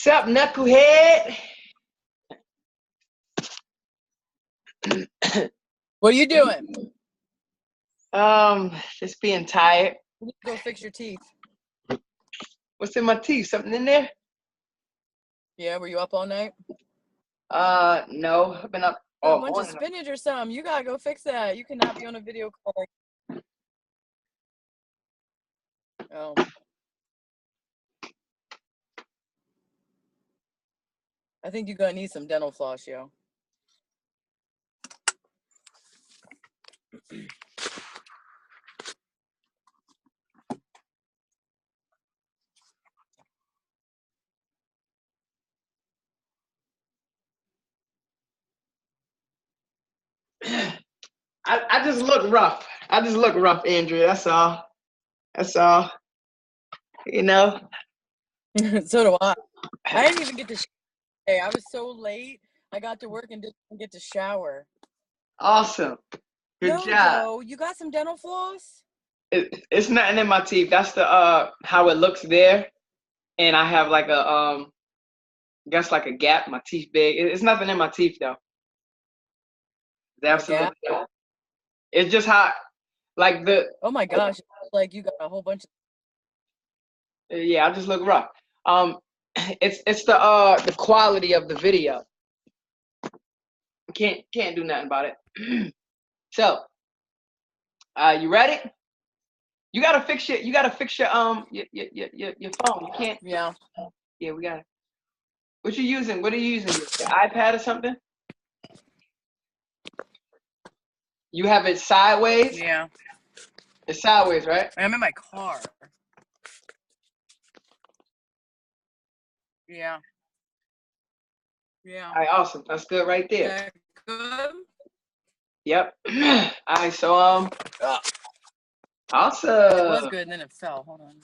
Sup, knucklehead? What are you doing? Just being tired. You need to go fix your teeth. What's in my teeth? Something in there? Yeah, were you up all night? No. I've been up A all bunch of morning. spinach or something. You gotta go fix that. You cannot be on a video call. Oh. I think you're gonna need some dental floss, yo. I just look rough. I just look rough, Andrea. That's all. That's all. You know? So do I. I didn't even get to shower today. I was so late. I got to work and didn't get to shower. Awesome. Good job. Joe, you got some dental floss? It's nothing in my teeth. That's the how it looks there. And I have like a I guess like a gap. My teeth big. It's nothing in my teeth though. It's absolutely. It's just how, like the. Oh my gosh! Like you got a whole bunch of. Yeah, I just look rough. It's the quality of the video. Can't do nothing about it. So, you ready? You gotta fix your phone. You can't. Yeah. Yeah, we got it. What you using? What are you using? Your iPad or something? You have it sideways? Yeah. It's sideways, right? I'm in my car. Yeah. Yeah. All right, awesome. That's good right there. Good. Yep. All right, so awesome. It was good, and then it fell. Hold on.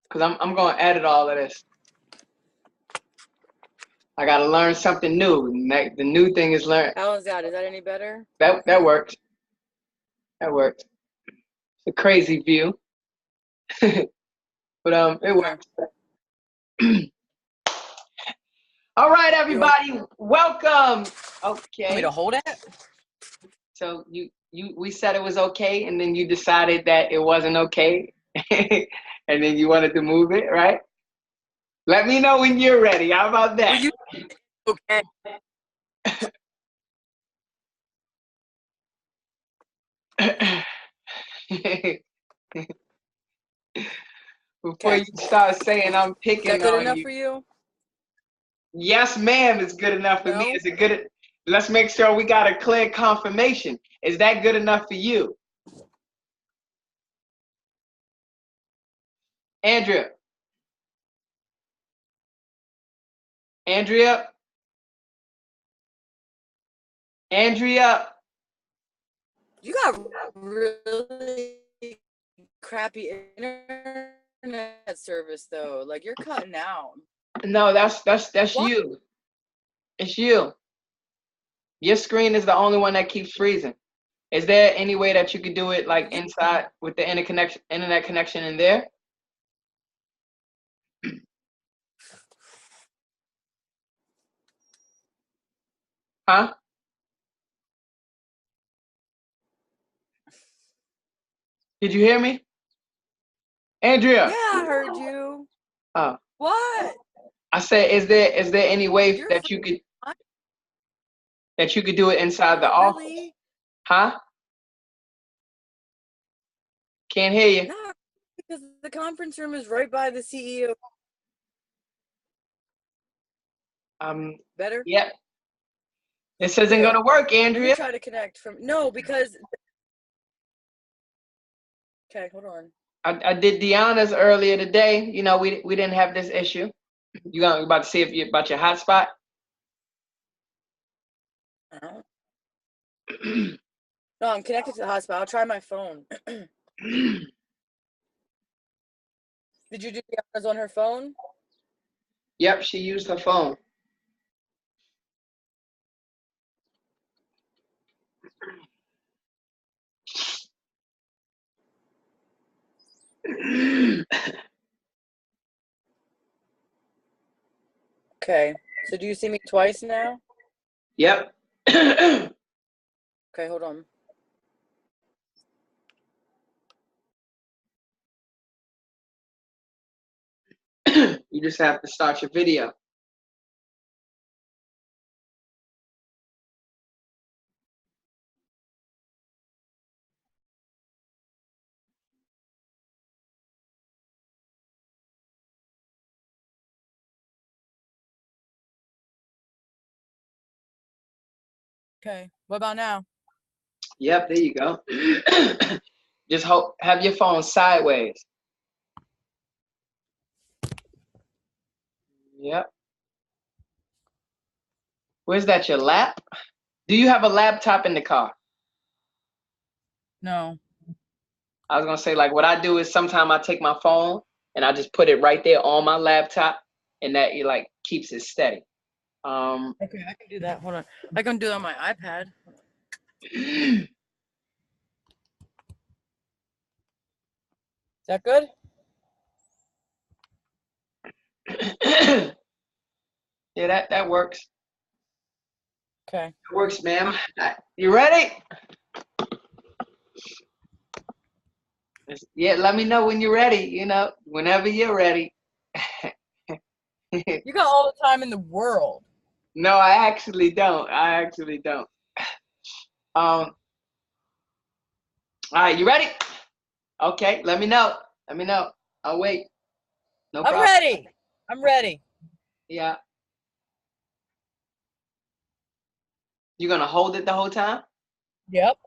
Cause I'm gonna edit all of this. I gotta learn something new. The new thing is learn. How is that? Is that any better? That works. That works. It's a crazy view, but it works. All right, everybody, welcome. Okay. Want me to hold it? So we said it was okay, and then you decided that it wasn't okay, and then you wanted to move it, right? Let me know when you're ready. How about that? Okay. Before you start saying I'm picking on you. Is that good enough for you? Yes, ma'am, it's good enough for me. Is it good? Let's make sure we got a clear confirmation. Is that good enough for you? Andrea? Andrea? Andrea? You got really crappy internet service though. Like you're cutting out. No, that's you. It's you. Your screen is the only one that keeps freezing. Is there any way that you could do it like inside with the internet connection in there? Huh? Did you hear me? Andrea? Yeah, I heard you. Oh. What? I said, is there any way that you could do it inside the office? Really? Huh? Can't hear you. No, because the conference room is right by the CEO. Better? Yep. This isn't gonna work, Andrea. Let me try to connect from because okay, hold on. I did Deanna's earlier today. You know, we didn't have this issue. You about to see if you about your hotspot? No, I'm connected to the hotspot. I'll try my phone. Did you do Deanna's on her phone? Yep, she used her phone. Okay. So do you see me twice now? Yep. Okay, hold on. You just have to start your video. Okay. What about now? Yep, there you go. Just have your phone sideways. Yep. Where's that, your lap? Do you have a laptop in the car? No. I was gonna say, like, what I do is sometimes I take my phone and I just put it right there on my laptop, and that it like keeps it steady. Okay, I can do that. Hold on. I can do that on my iPad. Is that good? Yeah, that works. Okay. It works, ma'am. You ready? Yeah, let me know when you're ready. You know, whenever you're ready. You got all the time in the world. No, I actually don't. I actually don't. All right, you ready? Okay, let me know. Let me know. I'll wait. No I'm problem. ready. I'm ready. Yeah. You're gonna hold it the whole time? Yep.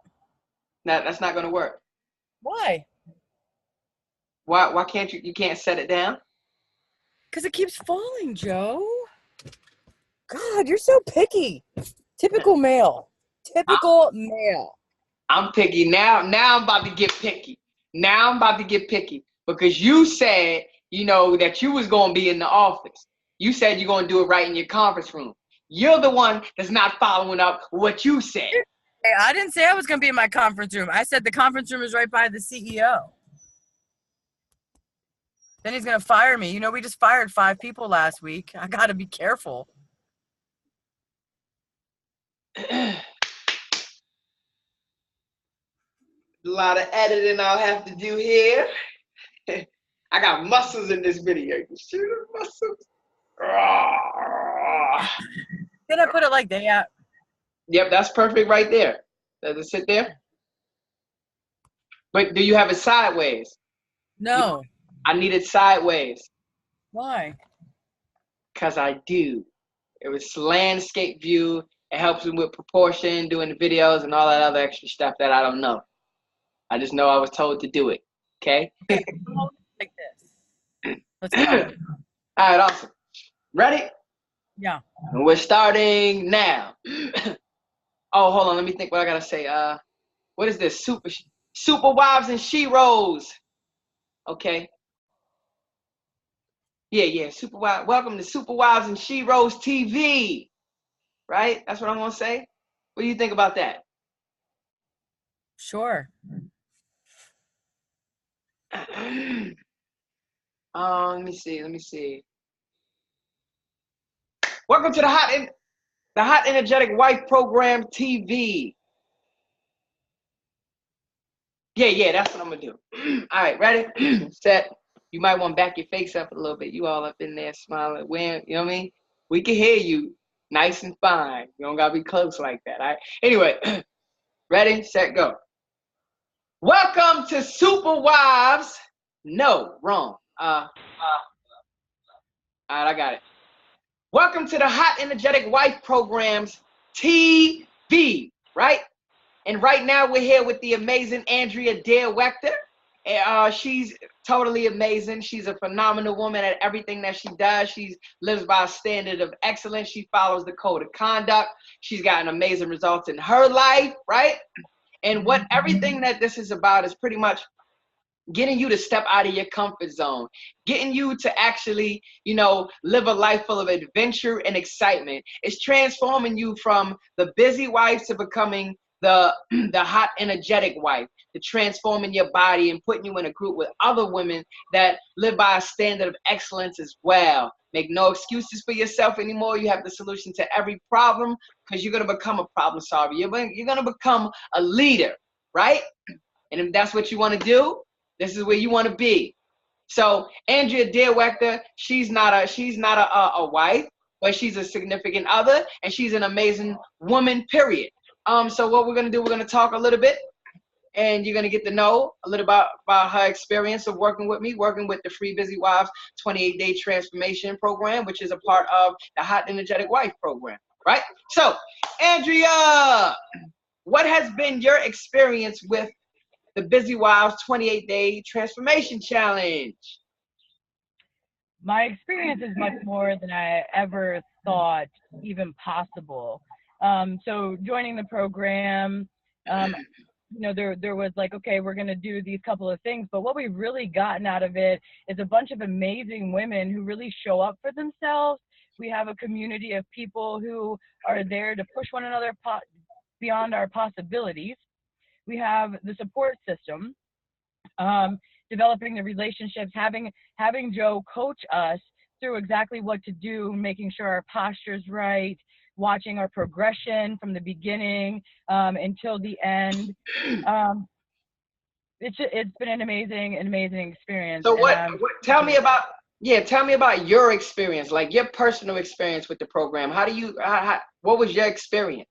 No, that's not gonna work. Why? Why can't you can't set it down? Because it keeps falling, Joe. God, you're so picky. Typical male. Typical male. I'm picky now. Now I'm about to get picky. Now I'm about to get picky because you said, you know, that you was gonna be in the office. You said you're gonna do it right in your conference room. You're the one that's not following up what you said. Hey, I didn't say I was going to be in my conference room. I said the conference room is right by the CEO. Then he's going to fire me. You know, we just fired 5 people last week. I got to be careful. A lot of editing I'll have to do here. I got muscles in this video. You see the muscles? Then I put it like that. Yep, that's perfect right there. Does it sit there? But do you have it sideways? No. I need it sideways. Why? Because I do. It was landscape view. It helps me with proportion, doing the videos, and all that other extra stuff that I don't know. I just know I was told to do it. Okay? Like this. Let's go. All right, awesome. Ready? Yeah. And we're starting now. Oh, hold on. Let me think what I gotta say. What is this? Super Wives and Sheroes. Okay. Yeah. Super Wives. Welcome to Super Wives and Sheroes TV. Right? That's what I'm gonna say. What do you think about that? Sure. Let me see. Welcome to the Hot Energetic Wife Program TV. Yeah, that's what I'm gonna do. All right, ready? Set. You might want to back your face up a little bit. You all up in there smiling. When you know what I mean? We can hear you nice and fine. You don't gotta be close like that. All right. Anyway, ready, set, go. Welcome to Super Wives. No, wrong. All right, I got it. Welcome to the Hot Energetic Wife Programs TV, right? And right now we're here with the amazing Andrea Wechter. She's totally amazing. She's a phenomenal woman at everything that she does. She lives by a standard of excellence. She follows the code of conduct. She's gotten amazing results in her life, right? And what everything that this is about is pretty much getting you to step out of your comfort zone, getting you to actually, you know, live a life full of adventure and excitement. It's transforming you from the busy wife to becoming the hot, energetic wife, to transforming your body and putting you in a group with other women that live by a standard of excellence as well. Make no excuses for yourself anymore. You have the solution to every problem because you're going to become a problem solver. You're going to become a leader, right? And if that's what you want to do, this is where you want to be. So Andrea Dearwechter, she's not a wife, but she's a significant other, and she's an amazing woman, period. So what we're going to do, we're going to talk a little bit, and you're going to get to know a little about her experience of working with me, working with the Free Busy Wives 28-day transformation program, which is a part of the Hot Energetic Wife program, right? So, Andrea, what has been your experience with the Busy Wives 28-day transformation challenge? My experience is much more than I ever thought even possible. So joining the program, there was like, okay, we're going to do these couple of things, but what we've really gotten out of it is a bunch of amazing women who really show up for themselves. We have a community of people who are there to push one another beyond our possibilities. We have the support system, developing the relationships, having Joe coach us through exactly what to do, making sure our posture's right, watching our progression from the beginning until the end. It's been an amazing experience. So tell me about your experience, like your personal experience with the program. What was your experience?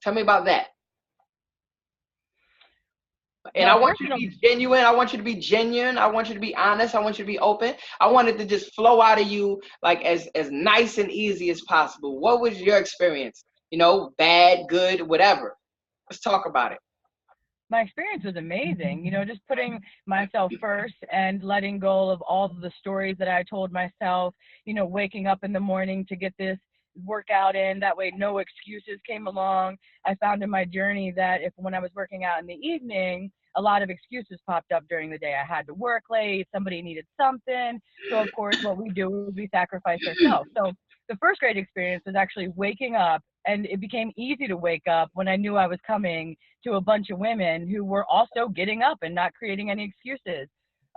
Tell me about that. And I want you to be genuine. I want you to be genuine. I want you to be honest. I want you to be open. I want it to just flow out of you like as nice and easy as possible. What was your experience? Bad, good, whatever. Let's talk about it. My experience was amazing, just putting myself first and letting go of all of the stories that I told myself, waking up in the morning to get this workout in. That way, no excuses came along. I found in my journey that when I was working out in the evening, a lot of excuses popped up during the day. I had to work late, somebody needed something. So of course, what we do is we sacrifice ourselves. So the first great experience was actually waking up, and it became easy to wake up when I knew I was coming to a bunch of women who were also getting up and not creating any excuses.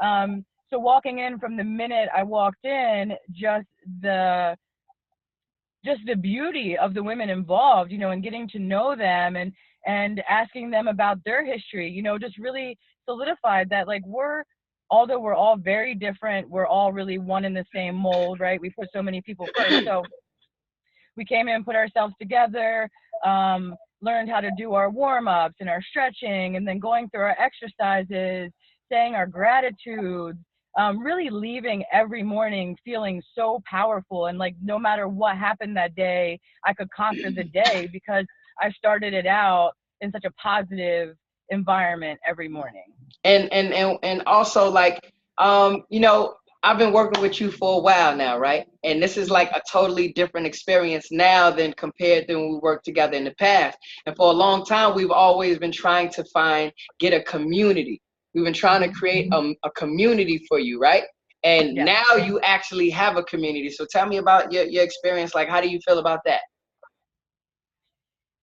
So walking in, from the minute I walked in, just the beauty of the women involved, and getting to know them and asking them about their history, just really solidified that, like, although we're all very different, we're all really one in the same mold, right? We put so many people first. So we came in, put ourselves together, learned how to do our warm-ups and our stretching, and then going through our exercises, saying our gratitudes, really leaving every morning feeling so powerful. And like, no matter what happened that day, I could conquer the day because I started it out in such a positive environment every morning. And also, like, I've been working with you for a while now, right? And this is like a totally different experience now than compared to when we worked together in the past. And for a long time, we've always been trying to get a community. We've been trying to create a community for you, right? And now you actually have a community. So tell me about your experience. Like, how do you feel about that?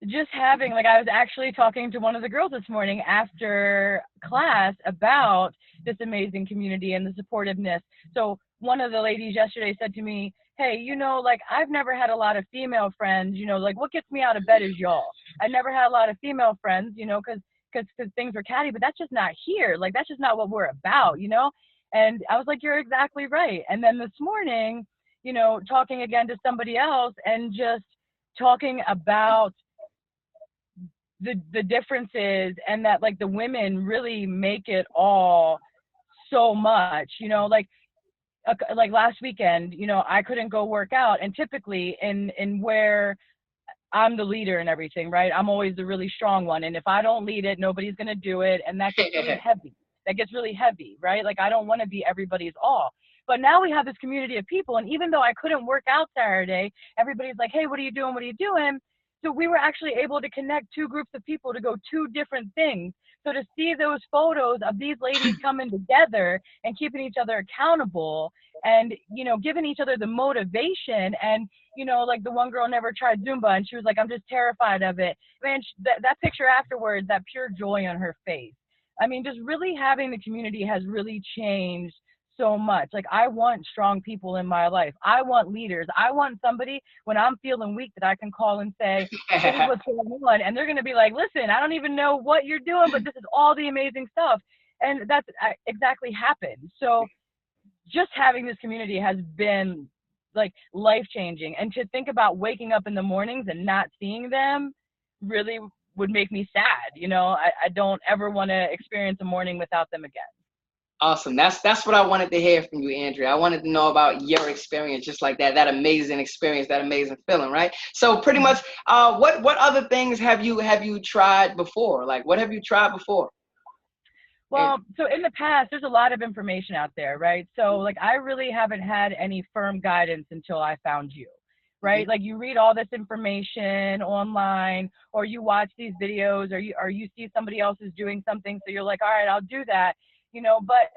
Just having, like, I was actually talking to one of the girls this morning after class about this amazing community and the supportiveness. So one of the ladies yesterday said to me, hey, like, I've never had a lot of female friends, like, what gets me out of bed is y'all. I never had a lot of female friends, because things were catty, but that's just not here. Like, that's just not what we're about, And I was like, you're exactly right. And then this morning, talking again to somebody else and just talking about the differences, and that, like, the women really make it all so much, like last weekend, I couldn't go work out, and typically in where I'm the leader and everything, right? I'm always the really strong one, and if I don't lead it, nobody's gonna do it, and that gets really heavy. That gets really heavy, right? Like, I don't want to be everybody's all. But now we have this community of people, and even though I couldn't work out Saturday, everybody's like, hey, what are you doing? What are you doing? So we were actually able to connect two groups of people to go two different things. So to see those photos of these ladies coming together and keeping each other accountable and, giving each other the motivation, and, like, the one girl never tried Zumba and she was like, I'm just terrified of it. Man, that picture afterwards, that pure joy on her face. I mean, just really having the community has really changed so much. Like, I want strong people in my life. I want leaders. I want somebody when I'm feeling weak that I can call and say, this is what's going on. And they're going to be like, listen, I don't even know what you're doing, but this is all the amazing stuff. And that's exactly happened. So just having this community has been like life changing. And to think about waking up in the mornings and not seeing them really would make me sad. You know, I don't ever want to experience a morning without them again. Awesome. That's what I wanted to hear from you, Andrea. I wanted to know about your experience, just like that amazing experience, that amazing feeling, right? So pretty much, what other things have you tried before? Like, what have you tried before? Well, so in the past, there's a lot of information out there, right? So like, I really haven't had any firm guidance until I found you, right? Mm-hmm. Like, you read all this information online, or you watch these videos, or you see somebody else is doing something, so you're like, all right, I'll do that, you know, but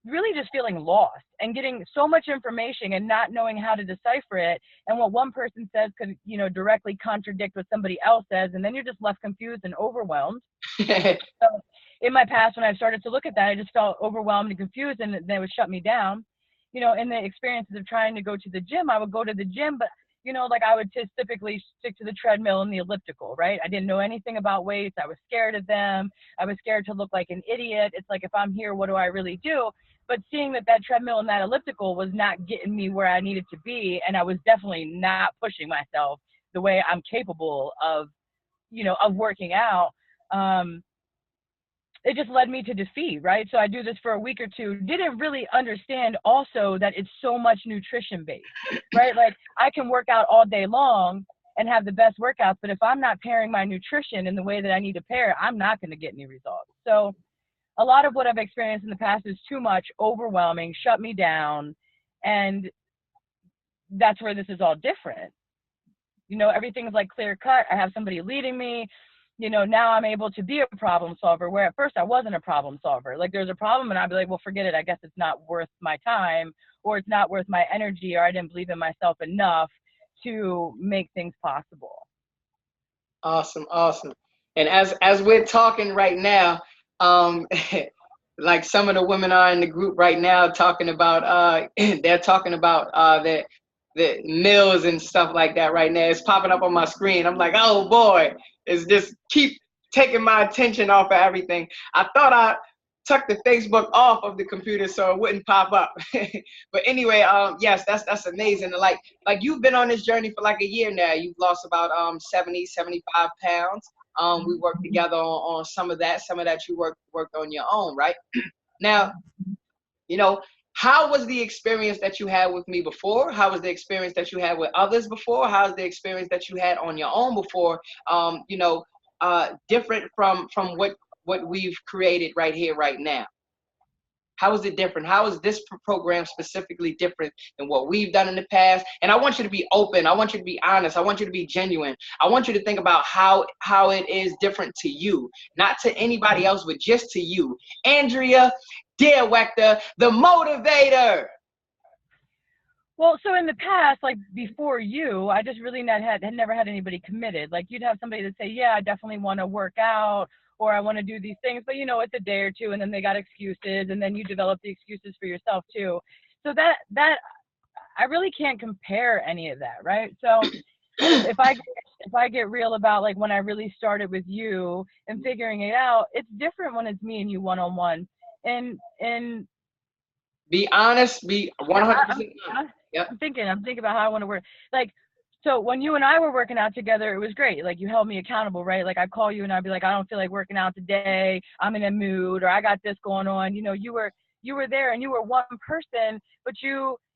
really just feeling lost and getting so much information and not knowing how to decipher it. And what one person says could, you know, directly contradict what somebody else says. And then you're just left confused and overwhelmed. So in my past, when I started to look at that, I just felt overwhelmed and confused, and then it would shut me down. You know, in the experiences of trying to go to the gym, I would go to the gym, but, you know, like, I would just typically stick to the treadmill and the elliptical, right? I didn't know anything about weights. I was scared of them. I was scared to look like an idiot. It's like, if I'm here, what do I really do? But seeing that treadmill and that elliptical was not getting me where I needed to be, and I was definitely not pushing myself the way I'm capable of, you know, of working out, it just led me to defeat, right? So I do this for a week or two, didn't really understand also that it's so much nutrition based, right? Like, I can work out all day long and have the best workouts, but if I'm not pairing my nutrition in the way that I need to pair, I'm not going to get any results. So a lot of what I've experienced in the past is too much, overwhelming, shut me down. And that's where this is all different. You know, everything's like clear cut. I have somebody leading me. You know, now I'm able to be a problem solver, where at first I wasn't a problem solver. Like, there's a problem and I'd be like, well, forget it. I guess it's not worth my time, or it's not worth my energy, or I didn't believe in myself enough to make things possible. Awesome, awesome. And as we're talking right now, um, like, some of the women are in the group right now talking about they're talking about the meals and stuff like that right now. It's popping up on my screen. I'm like, oh boy, it's just keep taking my attention off of everything. I thought I took the Facebook off of the computer so it wouldn't pop up. But anyway, yes, that's amazing. Like you've been on this journey for like a year now. You've lost about 75 pounds. We worked together on some of that. Some of that you worked on your own, right? Now, you know, how was the experience that you had with me before? How was the experience that you had with others before? How's the experience that you had on your own before? You know, different from what we've created right here, right now. How is it different? How is this program specifically different than what we've done in the past? And I want you to be open. I want you to be honest. I want you to be genuine. I want you to think about how it is different to you, not to anybody else, but just to you. Andrea Dearwechter, the motivator. Well, so in the past, like before you, I just really had never had anybody committed. Like, you'd have somebody that say, yeah, I definitely want to work out, or I want to do these things, but, you know, it's a day or two, and then they got excuses, and then you develop the excuses for yourself too. So that I really can't compare any of that, right? So if I get real about, like, when I really started with you and figuring it out, it's different when it's me and you one-on-one. And Be honest, be 100% honest. Yep. I'm thinking about how I want to work. Like, so when you and I were working out together, it was great. Like, you held me accountable, right? Like, I'd call you and I'd be like, I don't feel like working out today. I'm in a mood, or I got this going on. You know, you were there, and you were one person,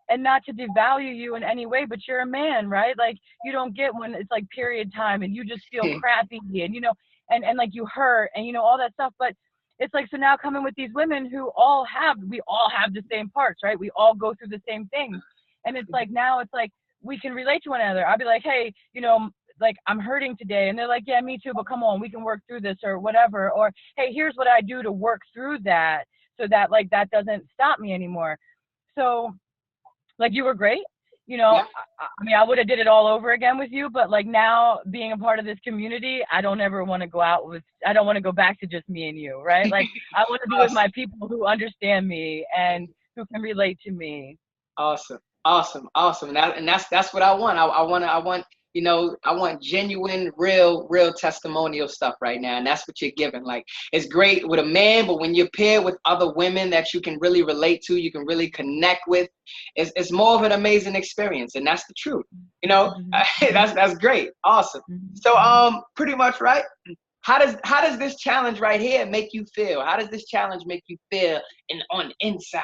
and not to devalue you in any way, but you're a man, right? Like, you don't get when it's like period time and you just feel crappy, and, you know, and like you hurt, and, you know, all that stuff. But it's like, so now coming with these women who we all have the same parts, right? We all go through the same things. And it's like, now it's like, we can relate to one another. I'll be like, hey, you know, like, I'm hurting today. And they're like, yeah, me too, but come on, we can work through this, or whatever. Or, hey, here's what I do to work through that, so that, like, that doesn't stop me anymore. So, like, you were great. You know, Yeah. I mean, I would have did it all over again with you, but, like, now being a part of this community, I don't ever want to I don't want to go back to just me and you, right? Like, I want to be with my people who understand me and who can relate to me. Awesome, awesome, awesome. And that's what I want. I want, you know, I want genuine, real testimonial stuff right now. And that's what you're giving. Like, it's great with a man, but when you're paired with other women that you can really relate to, you can really connect with, it's more of an amazing experience. And that's the truth. You know, Mhm. that's great. Awesome. Mhm. So Mhm. pretty much, right? How does this challenge right here make you feel? How does this challenge make you feel on the inside?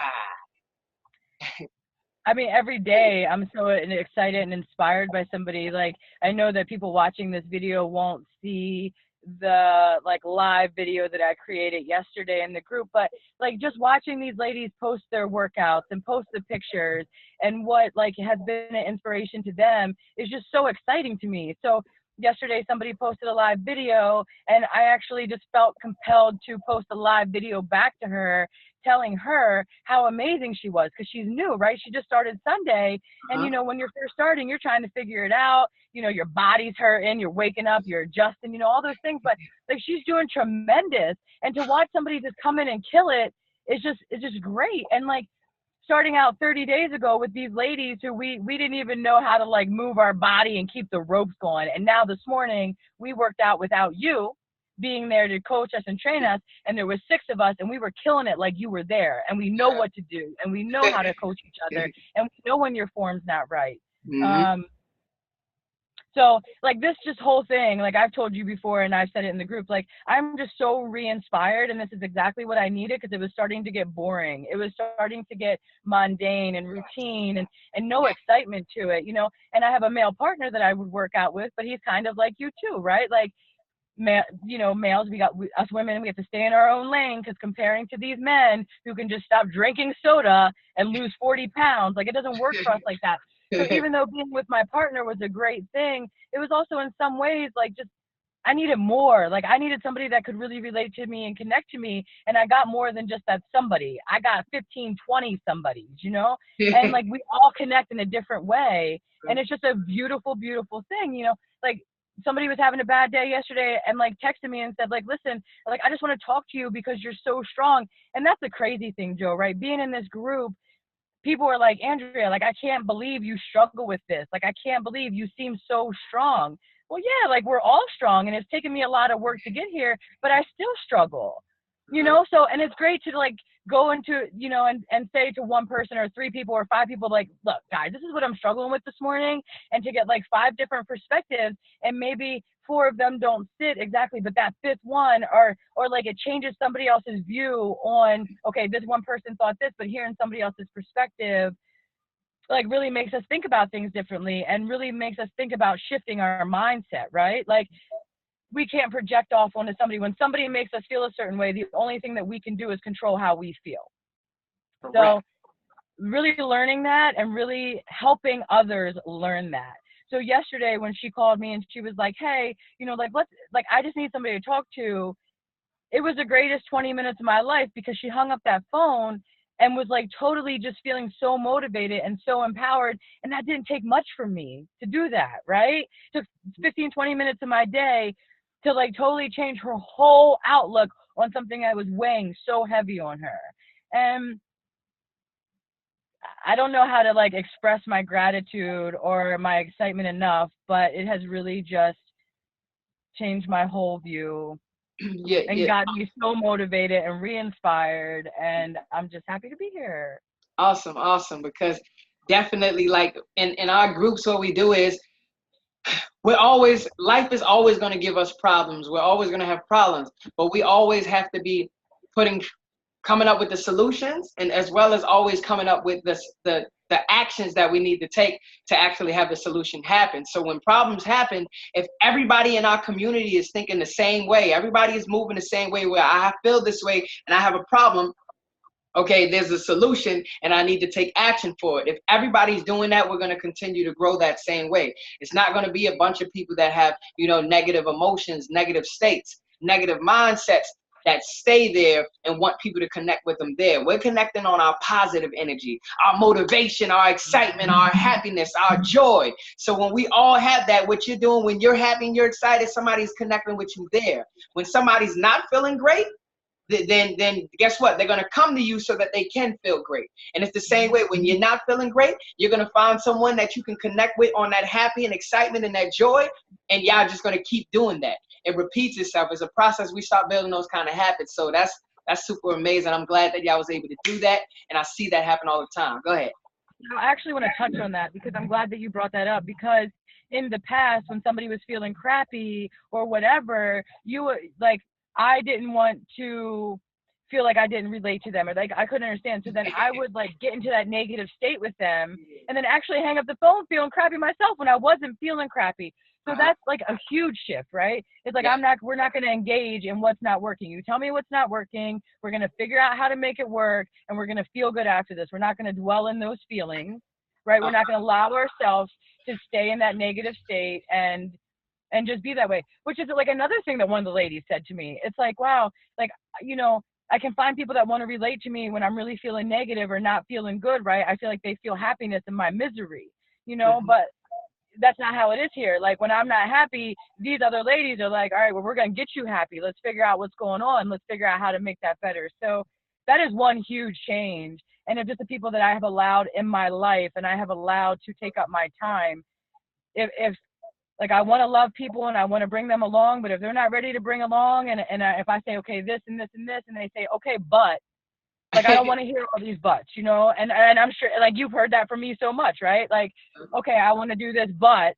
I mean, every day I'm so excited and inspired by somebody. Like, I know that people watching this video won't see the like live video that I created yesterday in the group, but like just watching these ladies post their workouts and post the pictures and what like has been an inspiration to them is just so exciting to me. So yesterday somebody posted a live video and I actually just felt compelled to post a live video back to her telling her how amazing she was because she's new, right? She just started Sunday. And, Uh-huh. you know, when you're first starting, you're trying to figure it out. You know, your body's hurting, you're waking up, you're adjusting, you know, all those things. But like she's doing tremendous. And to watch somebody just come in and kill it it's just great. And like starting out 30 days ago with these ladies who we didn't even know how to like move our body and keep the ropes going. And now this morning we worked out without you being there to coach us and train us, and there was 6 of us and we were killing it like you were there, and we know what to do and we know how to coach each other and we know when your form's not right. Hmm. um so like this just whole thing, like I've told you before and I've said it in the group, like I'm just so re-inspired, and this is exactly what I needed because it was starting to get boring. It was starting to get mundane and routine and no excitement to it, you know. And I have a male partner that I would work out with, but he's kind of like you too, right? Like you know, males, us women, we have to stay in our own lane because comparing to these men who can just stop drinking soda and lose 40 pounds, like it doesn't work for us like that. So even though being with my partner was a great thing, it was also in some ways like just I needed more. Like I needed somebody that could really relate to me and connect to me. And I got more than just that somebody. I got 15, 20 somebodies, you know? And like we all connect in a different way. And it's just a beautiful, beautiful thing, you know? Like somebody was having a bad day yesterday and like texted me and said, like, listen, like I just want to talk to you because you're so strong. And that's the crazy thing, Joe, right? Being in this group, people are like, Andrea, like, I can't believe you struggle with this. Like, I can't believe you seem so strong. Well, yeah, like we're all strong and it's taken me a lot of work to get here, but I still struggle, you know? So, and it's great to like go into, you know, and say to one person or 3 people or 5 people, like, look, guys, this is what I'm struggling with this morning. And to get like 5 different perspectives, and maybe 4 of them don't fit exactly, but that 5th one, or like it changes somebody else's view on, okay, this one person thought this, but hearing somebody else's perspective like really makes us think about things differently and really makes us think about shifting our mindset, right? Like we can't project off onto somebody. When somebody makes us feel a certain way, the only thing that we can do is control how we feel. So Correct. really learning that and really helping others learn that. So yesterday when she called me and she was like, hey, you know, like like I just need somebody to talk to, it was the greatest 20 minutes of my life because she hung up that phone and was like totally just feeling so motivated and so empowered. And that didn't take much for me to do that, right? It took 15, 20 minutes of my day to like totally change her whole outlook on something that was weighing so heavy on her. And I don't know how to like express my gratitude or my excitement enough, but it has really just changed my whole view Yeah, and yeah. got me so motivated and re-inspired, and I'm just happy to be here. Awesome, awesome. Because definitely, like in our groups, what we do is life is always going to give us problems. We're always going to have problems, but we always have to be putting coming up with the solutions, and as well as always coming up with the actions that we need to take to actually have the solution happen. So when problems happen, if everybody in our community is thinking the same way, everybody is moving the same way, where I feel this way and I have a problem, okay, there's a solution and I need to take action for it. If everybody's doing that, we're going to continue to grow that same way. It's not going to be a bunch of people that have, you know, negative emotions, negative states, negative mindsets that stay there and want people to connect with them there. We're connecting on our positive energy, our motivation, our excitement, our happiness, our joy. So when we all have that, what you're doing, when you're happy and you're excited, somebody's connecting with you there. When somebody's not feeling great, then guess what? They're gonna come to you so that they can feel great. And it's the same way when you're not feeling great, you're gonna find someone that you can connect with on that happy and excitement and that joy, and y'all just gonna keep doing that. It repeats itself. It's a process. We start building those kind of habits. So that's super amazing. I'm glad that y'all was able to do that, and I see that happen all the time. Go ahead. I actually want to touch on that because I'm glad that you brought that up, because in the past when somebody was feeling crappy or whatever, you were like, I didn't want to feel like I didn't relate to them, or like I couldn't understand. So then I would like get into that negative state with them and then actually hang up the phone feeling crappy myself when I wasn't feeling crappy. So that's like a huge shift, right? It's like, we're not going to engage in what's not working. You tell me what's not working. We're going to figure out how to make it work, and we're going to feel good after this. We're not going to dwell in those feelings, right? We're not going to allow ourselves to stay in that negative state and just be that way, which is like another thing that one of the ladies said to me. It's like, wow, like, I can find people that want to relate to me when I'm really feeling negative or not feeling good, right? I feel like they feel happiness in my misery, but that's not how it is here. Like when I'm not happy, these other ladies are like, all right, well, we're going to get you happy. Let's figure out what's going on. Let's figure out how to make that better. So that is one huge change. And if just the people that I have allowed in my life and I have allowed to take up my time, if like I want to love people and I want to bring them along, but if they're not ready to bring along if I say, okay, this and this and this, and they say, okay, but like, I don't want to hear all these buts, and I'm sure like you've heard that from me so much, right? Like, okay, I want to do this, but,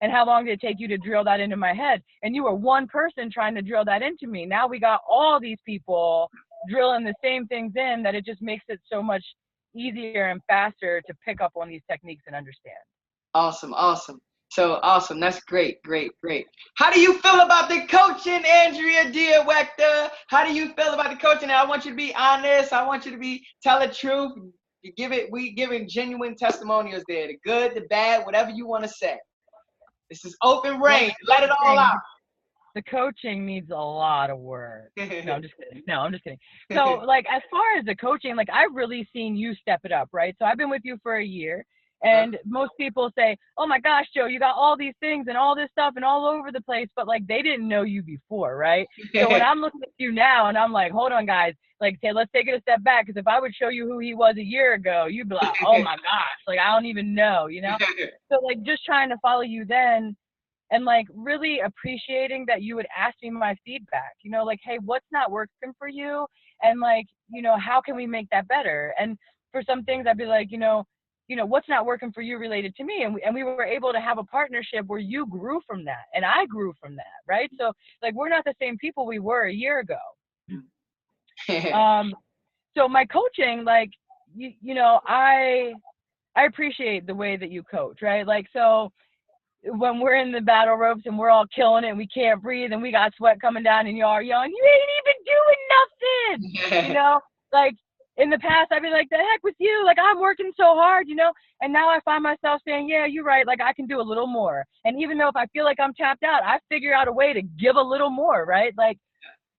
and how long did it take you to drill that into my head? And you were one person trying to drill that into me. Now we got all these people drilling the same things in, that it just makes it so much easier and faster to pick up on these techniques and understand. Awesome. So awesome. That's great. How do you feel about the coaching, Andrea Diawector? How do you feel about the coaching? And I want you to be honest. I want you to tell the truth. We giving genuine testimonials there. The good, the bad, whatever you want to say. This is open reign. Let it all out. The coaching needs a lot of work. No, I'm just kidding. So like, as far as the coaching, like I've really seen you step it up, right? So I've been with you for a year. And most people say, oh my gosh, Joe, you got all these things and all this stuff and all over the place, but like they didn't know you before, right? So when I'm looking at you now and I'm like, hold on, guys, like, let's take it a step back, because if I would show you who he was a year ago, you'd be like, oh my gosh, like I don't even know, So like just trying to follow you then, and like really appreciating that you would ask me my feedback, like, hey, what's not working for you? And like, how can we make that better? And for some things I'd be like, what's not working for you related to me? And we were able to have a partnership where you grew from that and I grew from that, right? So like, we're not the same people we were a year ago. So my coaching, like, I appreciate the way that you coach, right? Like, so when we're in the battle ropes and we're all killing it and we can't breathe and we got sweat coming down and you're yelling, you ain't even doing nothing, like, in the past, I'd be like, the heck with you. Like, I'm working so hard, and now I find myself saying, yeah, you're right. Like, I can do a little more. And even though if I feel like I'm tapped out, I figure out a way to give a little more, right? Like,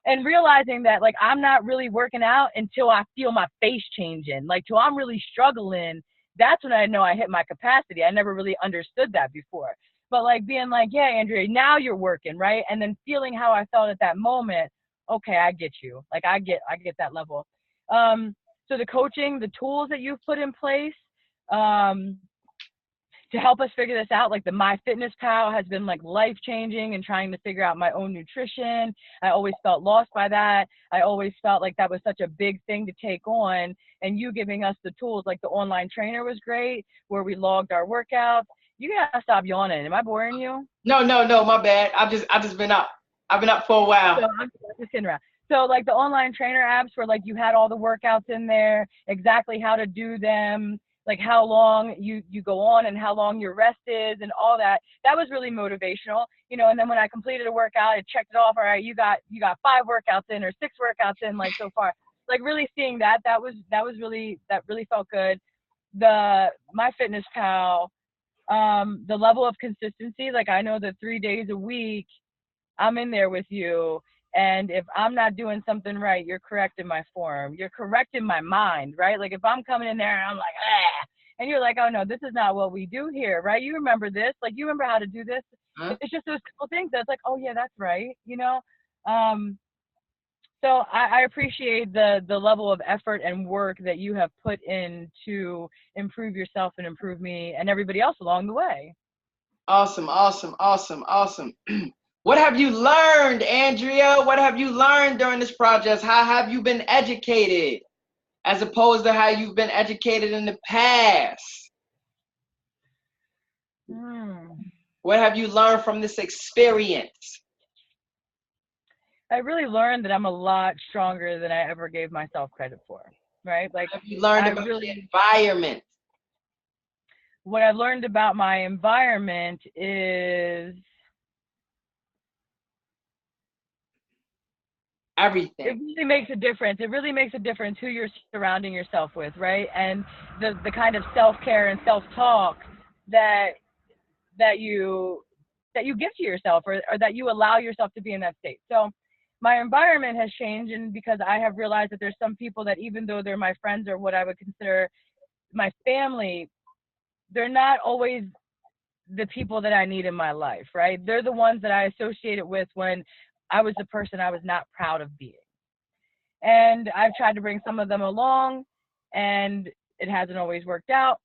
and realizing that, like, I'm not really working out until I feel my face changing. Like, till I'm really struggling, that's when I know I hit my capacity. I never really understood that before. But, like, being like, yeah, Andrea, now you're working, right? And then feeling how I felt at that moment, okay, I get you. Like, I get that level. So the coaching, the tools that you've put in place to help us figure this out, like the MyFitnessPal has been like life-changing and trying to figure out my own nutrition. I always felt lost by that. I always felt like that was such a big thing to take on, and you giving us the tools, like the online trainer was great, where we logged our workouts. You gotta stop yawning. Am I boring you? No, my bad. I've just been up. I've been up for a while. So I'm just kidding around. So like the online trainer apps where like you had all the workouts in there, exactly how to do them, like how long you go on and how long your rest is and all that. That was really motivational, and then when I completed a workout, I checked it off. All right, you got 5 workouts in or 6 workouts in, like so far. Like really seeing that really felt good. The MyFitnessPal, the level of consistency, like I know that 3 days a week I'm in there with you. And if I'm not doing something right, you're correcting my form. You're correcting my mind, right? Like if I'm coming in there and I'm like, and you're like, oh no, this is not what we do here, right? You remember this, like you remember how to do this. It's just those couple things that's like, oh yeah, that's right, So I appreciate the level of effort and work that you have put in to improve yourself and improve me and everybody else along the way. Awesome, awesome, awesome, awesome. What have you learned, Andrea? What have you learned during this project? How have you been educated as opposed to how you've been educated in the past? Hmm. What have you learned from this experience? I really learned that I'm a lot stronger than I ever gave myself credit for, right? Like, What have you learned I about the really, environment? what I've learned about my environment is it Everything. really makes a difference. It really makes a difference who you're surrounding yourself with, right? And the kind of self care and self talk that that you that you give to yourself, or that you allow yourself to be in that state. So my environment has changed, and because I have realized that there's some people that, even though they're my friends or what I would consider my family, they're not always the people that I need in my life, right? They're the ones that I associated with when I was the person I was not proud of being. And I've tried to bring some of them along, and it hasn't always worked out.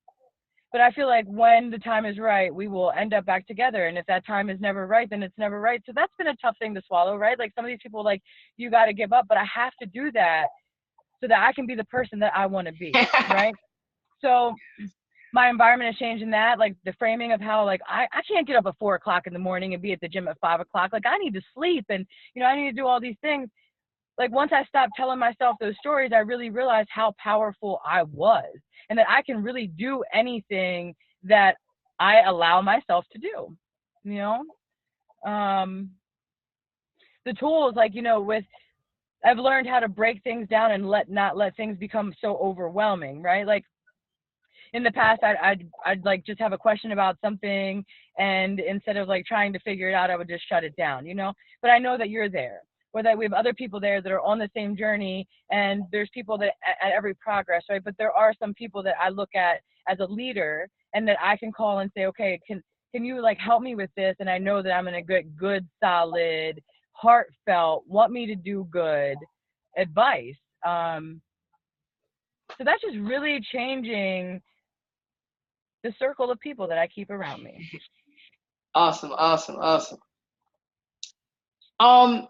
But I feel like when the time is right, we will end up back together. And if that time is never right, then it's never right. So that's been a tough thing to swallow, right? Like, some of these people, like, you got to give up, but I have to do that so that I can be the person that I want to be, right? So my environment has changed in that, like, the framing of how, like, I can't get up at 4 o'clock in the morning and be at the gym at 5 o'clock. Like, I need to sleep, and, I need to do all these things. Like, once I stopped telling myself those stories, I really realized how powerful I was, and that I can really do anything that I allow myself to do. You um, the tools, like, with I've learned how to break things down and not let things become so overwhelming, right? Like, in the past, I'd like just have a question about something, and instead of like trying to figure it out, I would just shut it down. But I know that you're there, or that we have other people there that are on the same journey, and there's people that at every progress, right? But there are some people that I look at as a leader, and that I can call and say, okay, can you like help me with this? And I know that I'm gonna get good, solid, heartfelt, want me to do good advice. Um, so that's just really changing the circle of people that I keep around me. Awesome, awesome, awesome. Um,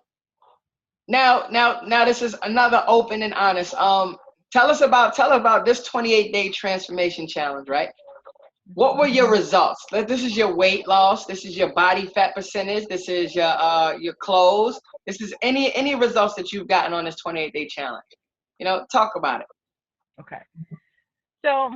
now, this is another open and honest. Tell us about this 28-day transformation challenge, right? What were your results? This is your weight loss. This is your body fat percentage. This is your clothes. This is any results that you've gotten on this 28-day challenge. Talk about it. Okay. So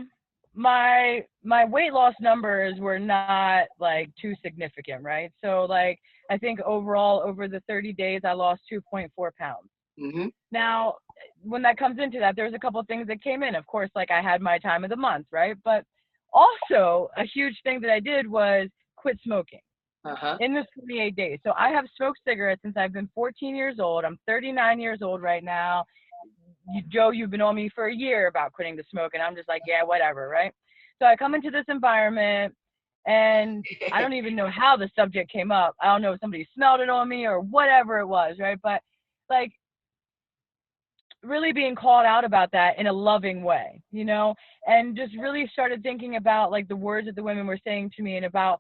my weight loss numbers were not like too significant, right? So like, I think overall over the 30 days I lost 2.4 pounds. Mm-hmm. Now, when that comes into that, there's a couple of things that came in. Of course, like, I had my time of the month, right? But also a huge thing that I did was quit smoking Uh-huh. in this 28 days. So I have smoked cigarettes since I've been 14 years old. I'm 39 years old right now. Joe, you've been on me for a year about quitting the smoke, and I'm just like, yeah, whatever, right? So I come into this environment, and I don't even know how the subject came up. I don't know if somebody smelled it on me or whatever it was, right? But like, really being called out about that in a loving way, and just really started thinking about like the words that the women were saying to me, and about,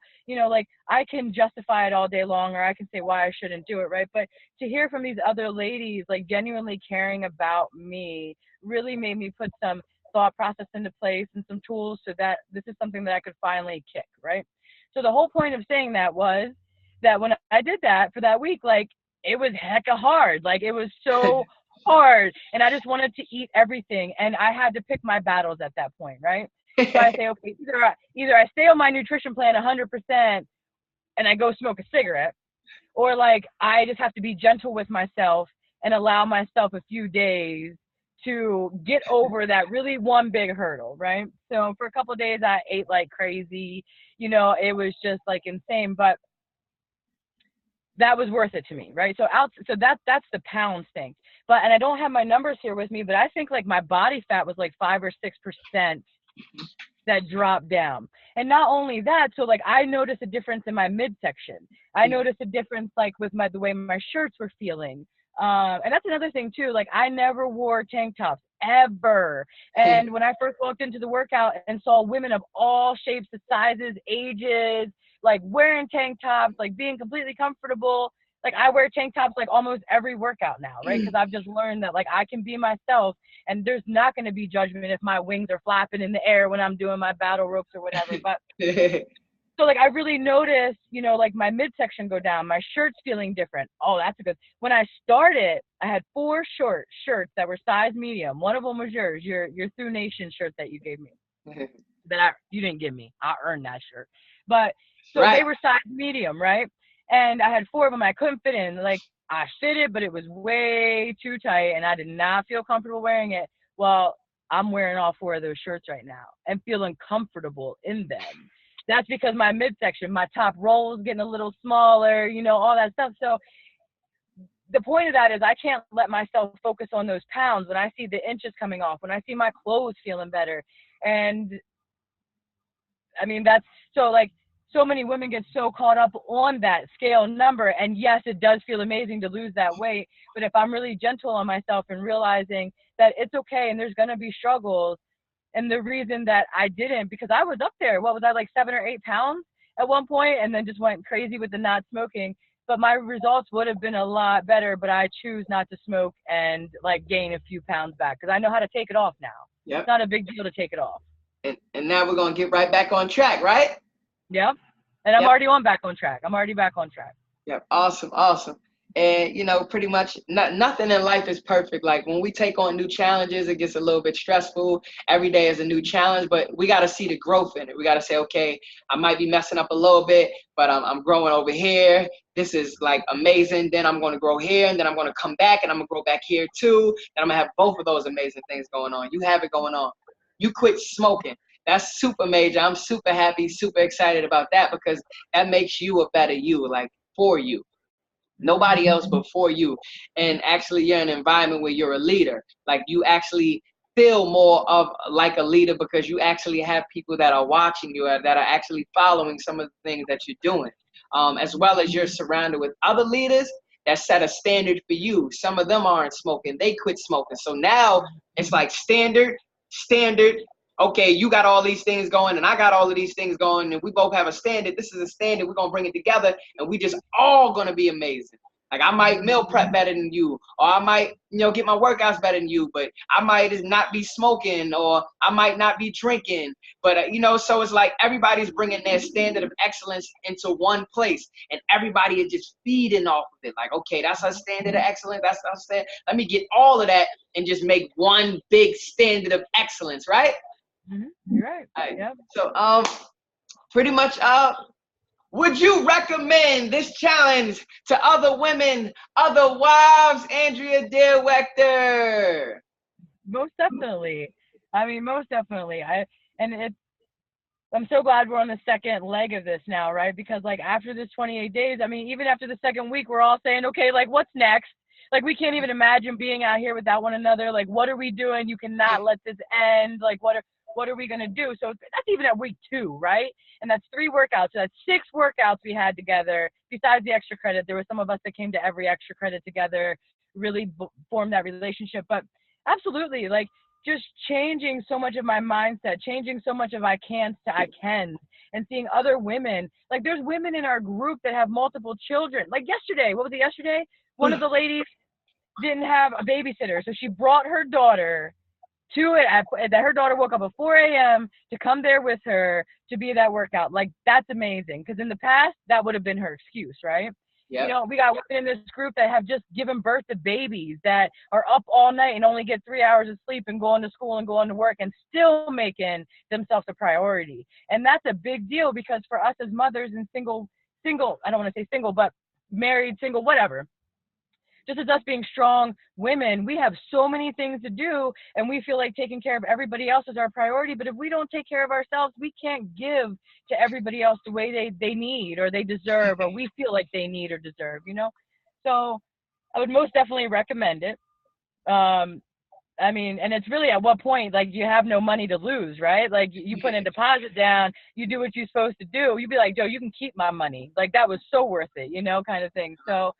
like, I can justify it all day long, or I can say why I shouldn't do it, right? But to hear from these other ladies like genuinely caring about me really made me put some thought process into place and some tools, so that this is something that I could finally kick, right? So the whole point of saying that was that when I did that for that week, like, it was hecka hard. Like, it was so hard, and I just wanted to eat everything, and I had to pick my battles at that point, right? So I say, okay, either I stay on my nutrition plan 100% and I go smoke a cigarette, or like, I just have to be gentle with myself and allow myself a few days to get over that really one big hurdle, right? So for a couple of days I ate like crazy, it was just like insane, but that was worth it to me, right? So that's the pounds thing. But, and I don't have my numbers here with me, but I think like my body fat was like 5 or 6% that dropped down. And not only that, so like, I noticed a difference in my midsection. I noticed a difference like with the way my shirts were feeling. And that's another thing too. Like I never wore tank tops ever. And when I first walked into the workout and saw women of all shapes, sizes, ages, like wearing tank tops, like being completely comfortable. Like I wear tank tops like almost every workout now, right? Because I've just learned that like I can be myself, and there's not going to be judgment if my wings are flapping in the air when I'm doing my battle ropes or whatever. But so like I really noticed, you know, like my midsection go down, my shirt's feeling different. Oh, that's a good. When I started, I had 4 short shirts that were size medium. One of them was yours, your Through Nation shirt that you gave me. That you didn't give me. I earned that shirt. But so Right. they were size medium, right? And I had 4 of them. I couldn't fit in. Like I fitted, but it was way too tight, and I did not feel comfortable wearing it. Well, I'm wearing all 4 of those shirts right now and feeling comfortable in them. That's because my midsection, my top roll is getting a little smaller, you know, all that stuff. So the point of that is I can't let myself focus on those pounds when I see the inches coming off, when I see my clothes feeling better. And I mean, that's so like so many women get so caught up on that scale number. And yes, it does feel amazing to lose that weight. But if I'm really gentle on myself and realizing that it's okay and there's going to be struggles, and the reason that I didn't, because I was up there, what was I, like 7 or 8 pounds at one point, and then just went crazy with the not smoking. But my results would have been a lot better, but I choose not to smoke and like gain a few pounds back because I know how to take it off now. Yep. It's not a big deal to take it off. And now we're gonna get right back on track, right? Yep. And I'm Yep. already back on track. I'm already back on track. Yep. Awesome. Awesome. And you know, pretty much nothing in life is perfect. Like when we take on new challenges, it gets a little bit stressful. Every day is a new challenge, but we got to see the growth in it. We got to say, okay, I might be messing up a little bit, but I'm growing over here. This is like amazing. Then I'm going to grow here, and then I'm going to come back, and I'm going to grow back here too. And I'm going to have both of those amazing things going on. You have it going on. You quit smoking. That's super major. I'm super happy, super excited about that because that makes you a better you, like for you. Nobody else but for you. And actually you're in an environment where you're a leader. Like you actually feel more of like a leader because you actually have people that are watching you, that are actually following some of the things that you're doing. As well as you're surrounded with other leaders that set a standard for you. Some of them aren't smoking. They quit smoking. So now it's like standard. Okay, you got all these things going and I got all of these things going and we both have a standard. This is a standard. We're going to bring it together and we just all going to be amazing. Like I might meal prep better than you, or I might, you know, get my workouts better than you, but I might not be smoking or I might not be drinking. But, you know, so it's like everybody's bringing their standard of excellence into one place and everybody is just feeding off of it. Like, okay, that's our standard of excellence. That's our standard. Let me get all of that and just make one big standard of excellence, right? You're right. Yep. So, pretty much, would you recommend this challenge to other women, other wives, Andrea Dewechter? Most definitely. I mean, most definitely. I'm so glad we're on the second leg of this now, right? Because like after this 28 days, I mean, even after the second week, we're all saying, okay, like what's next? Like we can't even imagine being out here without one another. Like, what are we doing? You cannot let this end. Like, what are we gonna do? So that's even at week 2, right? And that's 3 workouts. So that's 6 workouts we had together. Besides the extra credit, there were some of us that came to every extra credit together, really formed that relationship. But absolutely, like just changing so much of my mindset, changing so much of I can't to I can, and seeing other women. Like there's women in our group that have multiple children. Like yesterday, what was it yesterday? One of the ladies didn't have a babysitter, so she brought her daughter to it that her daughter woke up at 4 a.m. to come there with her to be at that workout. Like that's amazing, because in the past that would have been her excuse, right? Yep. You know, we got women in this group that have just given birth to babies that are up all night and only get 3 hours of sleep and going to school and going to work and still making themselves a priority. And that's a big deal, because for us as mothers and single, I don't want to say single, but married, single, whatever, just as us being strong women, we have so many things to do, and we feel like taking care of everybody else is our priority. But if we don't take care of ourselves, we can't give to everybody else the way they need or they deserve, or we feel like they need or deserve, you know? So I would most definitely recommend it. I mean, and it's really at what point, like, you have no money to lose, right? Like, you put a deposit down, you do what you're supposed to do. You'd be like, Joe, you can keep my money. Like, that was so worth it, you know, kind of thing. So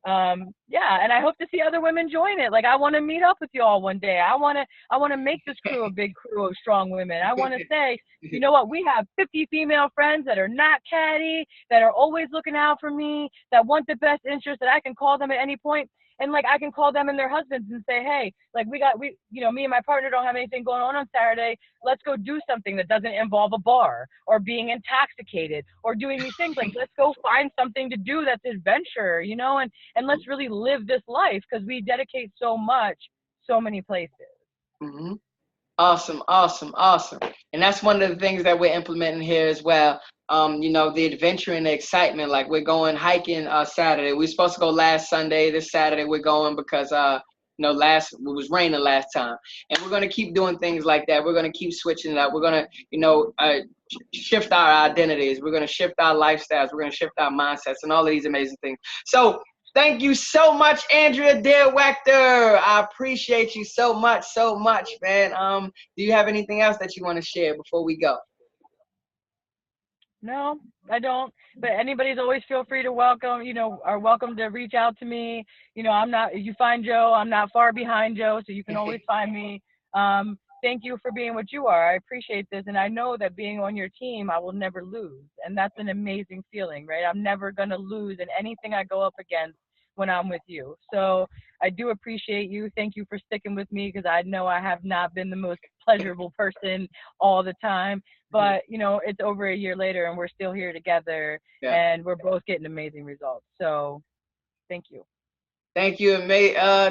Yeah, and I hope to see other women join it. Like I want to meet up with you all one day. I want to make this crew a big crew of strong women. I want to say, you know what? We have 50 female friends that are not catty, that are always looking out for me, that want the best interest, that I can call them at any point. And like I can call them and their husbands and say, hey, like me and my partner don't have anything going on Saturday. Let's go do something that doesn't involve a bar or being intoxicated or doing these things. Like let's go find something to do that's adventure, and let's really live this life because we dedicate so much, so many places. Mm-hmm. Awesome, awesome, awesome. And that's one of the things that we're implementing here as well. The adventure and the excitement. Like we're going hiking Saturday. We were supposed to go last Sunday. This Saturday we're going because it was raining last time. And we're gonna keep doing things like that. We're gonna keep switching it up. We're gonna, shift our identities. We're gonna shift our lifestyles. We're gonna shift our mindsets and all of these amazing things. So thank you so much, Andrea Dearwachter. I appreciate you so much, man. Do you have anything else that you want to share before we go? No, I don't. But anybody's always feel free to welcome, are welcome to reach out to me. I'm not, you find Joe, I'm not far behind Joe, so you can always find me. Thank you for being what you are. I appreciate this. And I know that being on your team, I will never lose. And that's an amazing feeling, right? I'm never going to lose in anything I go up against when I'm with you. So I do appreciate you. Thank you for sticking with me because I know I have not been the most pleasurable person all the time. But, it's over a year later and we're still here together Yeah. and we're both getting amazing results. So thank you. Thank you,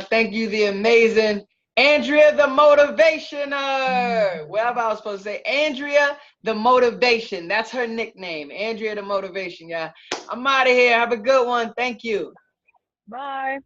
thank you, the amazing Andrea, the motivationer. Whatever I was supposed to say, Andrea, the motivation. That's her nickname, Andrea, the motivation. Yeah, I'm out of here. Have a good one. Thank you. Bye.